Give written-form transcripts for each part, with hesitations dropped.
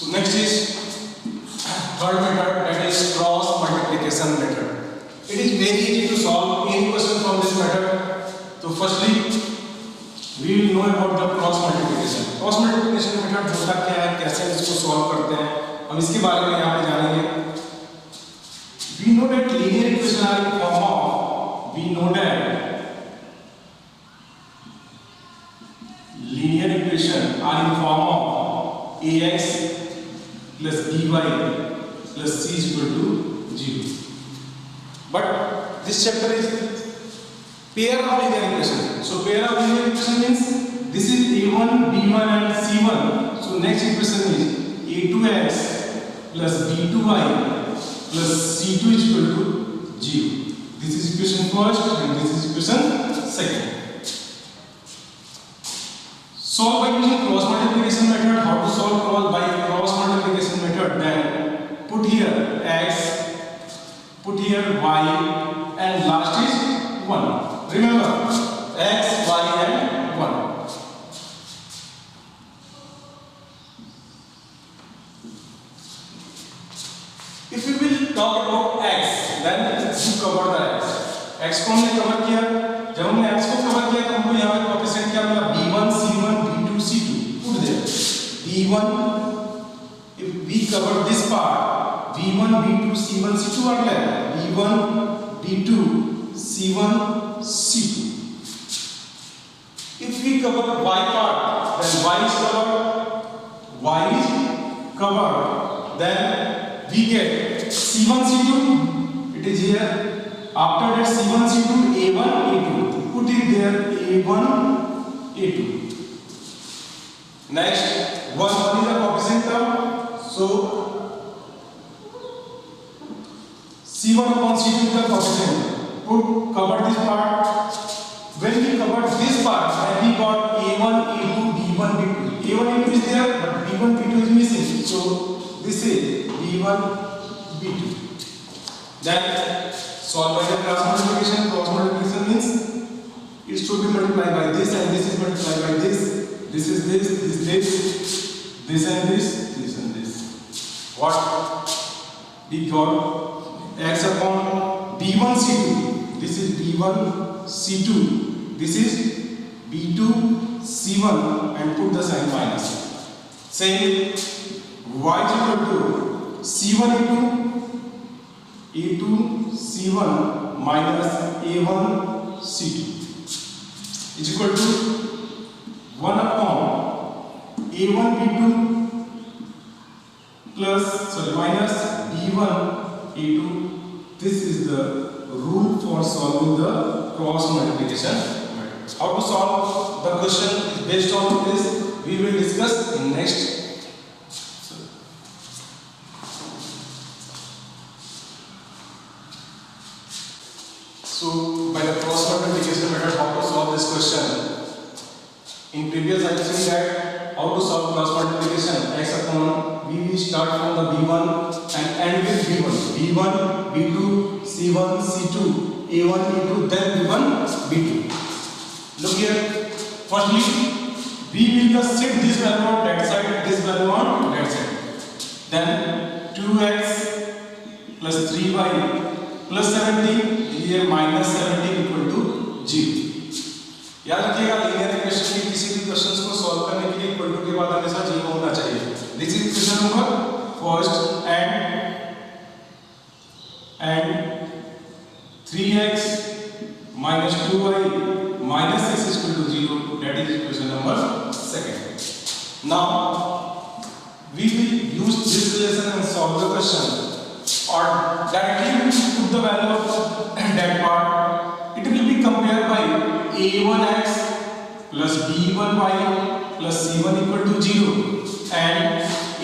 So next is third method, that is cross multiplication method. It is very easy to solve any question from this method. So firstly we will know about the cross multiplication. Cross multiplication method होता क्या है, कैसे इसको solve करते हैं, हम इसके बारे में यहाँ पे जानेंगे. We know that linear equation are in form of, we know that linear equation are in form of ax plus by plus c is equal to 0. But this chapter is pair of linear equation. So pair of linear equation means this is a1, b1 and c1. So next equation is a2x plus b2y plus c2 is equal to 0. This is equation first and this is equation second. Solve by using cross multiplication method. How to solve by cross multiplication method? Then put here x, put here y, and last is 1. Remember x, y, and 1. If we will talk about x, then you cover the x. x को हमने cover किया. जब हमने x को cover किया तो हमको यहाँ पे कोएफिशिएंट क्या मिला? b1, c1, b2, c2. Put there. b1. If we cover this part, b1, b2, c1, c2 are left. b1, b2, c1, c2. If we cover y part, then y is covered. Then we get c1, c2. It is here. After that c1, c2, a1, a2. Put it there, a1, a2. Next, 1 is the coefficient term. So c1 upon c2 is the coefficient. Cover this part. When we covered this part, then we got a1, a2, b1, b2. a1, a2 is there, but b1, b2 is missing. So this is b1, b2. Then solve by the cross multiplication. Cross multiplication means it should be multiplied by this and this is multiplied by this. This is this and this. What we got? X upon b1 c2. This is b1 c2. This is b2 c1 and put the sign minus. Same y is equal to c1 a2 c1 minus a1 c2 is equal to 1 upon a1 b2 minus b1 a2. This is the rule for solving the cross multiplication method. How to solve the question is based on this. We will discuss in next. So by the cross multiplication method, how to solve this question? In previous I said that how to solve cross multiplication. X upon we will start from the b1 and end with b1. b1, b2, c1, c2, a1, a2, then b1, b2. Look here. Firstly, we will just set this value on that side, this value on that side. Then 2x plus 3y plus 17. ये minus 17 equal to 0. याद रखिएगा linear equation के किसी भी questions को solve करने के लिए इक्वल टू के बाद हमेशा 0 होना चाहिए. This is question number first and 3x minus 2y minus x is equal to 0. That is equation number second. Now we will use this relation and solve the question. Or directly put the value of that part. It will be compared by a1x plus b1y plus c1 equal to 0 and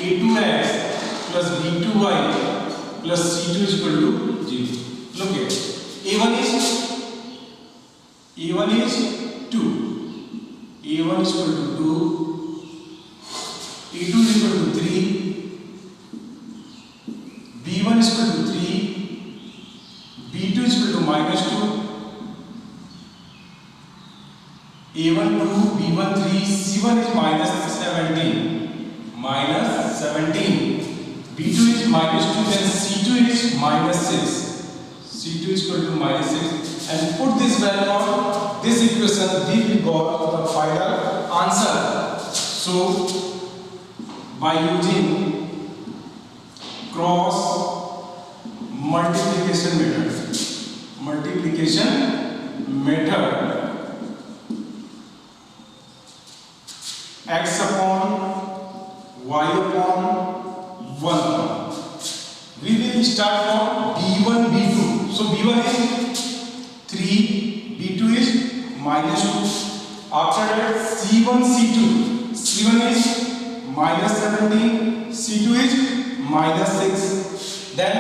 a2x plus b2y plus c2 is equal to 0. Look here. a1 is 2. a1 is equal to 2. a2 is equal to 3. b1 is equal to 3, b2 is equal to minus 2, a1 2, b1 3, c1 is minus 17, minus 17. B2 is minus 2, then C2 is minus 6. C2 is equal to minus 6. And put this value on this equation, we will got the final answer. So, by using cross multiplication method, x upon y upon 1. We will start from b1 b2. So b1 is 3, b2 is minus 2. After that c1 c2. c1 is minus 17, c2 is minus 6. Then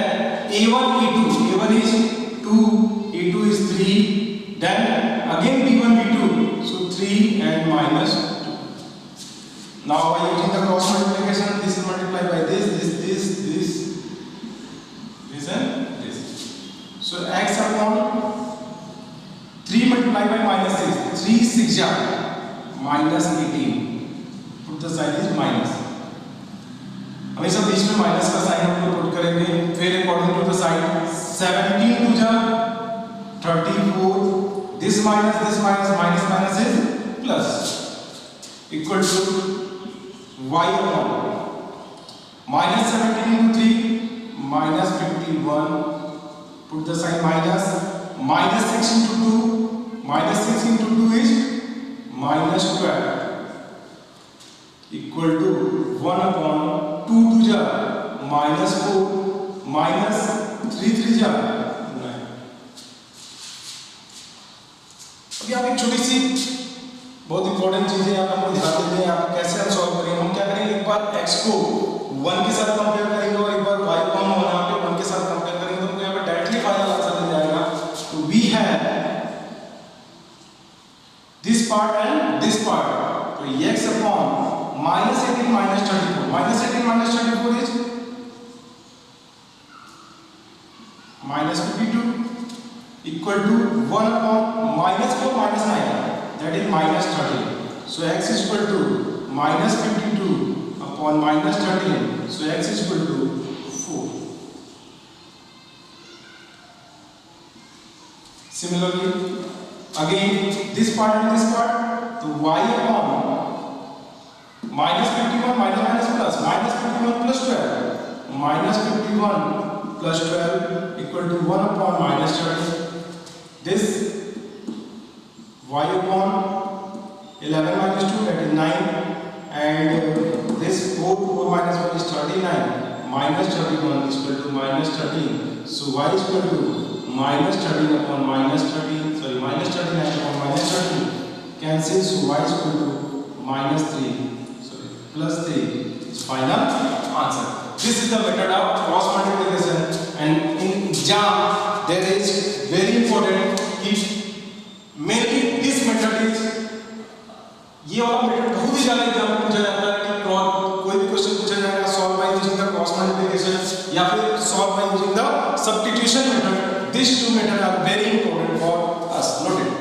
a1 a2. a1 is 2, a2 is 3. Then again b1 b2. So 3 and minus 2. Now by using the cross multiplication, this is multiplied by this and this. So x upon 3 multiplied by minus 6. 3 6 minus 18. Put the sign is minus. हमेशा बीच में minus का sign हम लोग put करेंगे. फिर according to the sign 17 to the 34. This minus minus is plus. Equal to y upon minus 17 into 3 minus 51. Put the sign minus 6 into 2. Minus 6 into 2 is minus 12. Equal to 1 upon 2 to the minus 4 minus 3 3 जा 9. अभी आप एक छोटी सी बहुत important चीज है, आप हमको ध्यान देते हैं. आप कैसे हम सॉल्व करेंगे? हम क्या करेंगे, एक बार x को 1 के साथ कंपेयर करेंगे और एक बार y को हम यहाँ पे 1 के साथ कंपेयर करेंगे, तो हमको यहाँ पे डायरेक्टली फाइनल आंसर मिल जाएगा. तो we have this part and this part. तो x upon minus 18 minus 34. Minus 18 minus 34 is minus 52 equal to 1 upon minus 4 minus 9. That is minus 13. So x is equal to minus 52 upon minus 13. So x is equal to 4. Similarly, again this part and this part, so y upon minus 51 minus plus minus 51 plus 12 minus 51 plus 12 equal to 1 upon minus 30. This y upon 11 minus 2, that is 9, and this 4 minus 1 is 39 minus 31 is equal to minus 13. So y is equal to minus 13 upon minus 13, sorry, minus 39 upon minus 13 cancel. So y is equal to minus 3, sorry, plus 3 is final answer. This is the method of cross multiplication, and in exam there is very important if mainly this method is, ये वाला method बहुत ही ज्यादा exam में पूछा जाता है कि कोई भी क्वेश्चन पूछा जाएगा solve by using the cross multiplication या फिर solve by using the substitution method. These two methods are very important for us. Note it.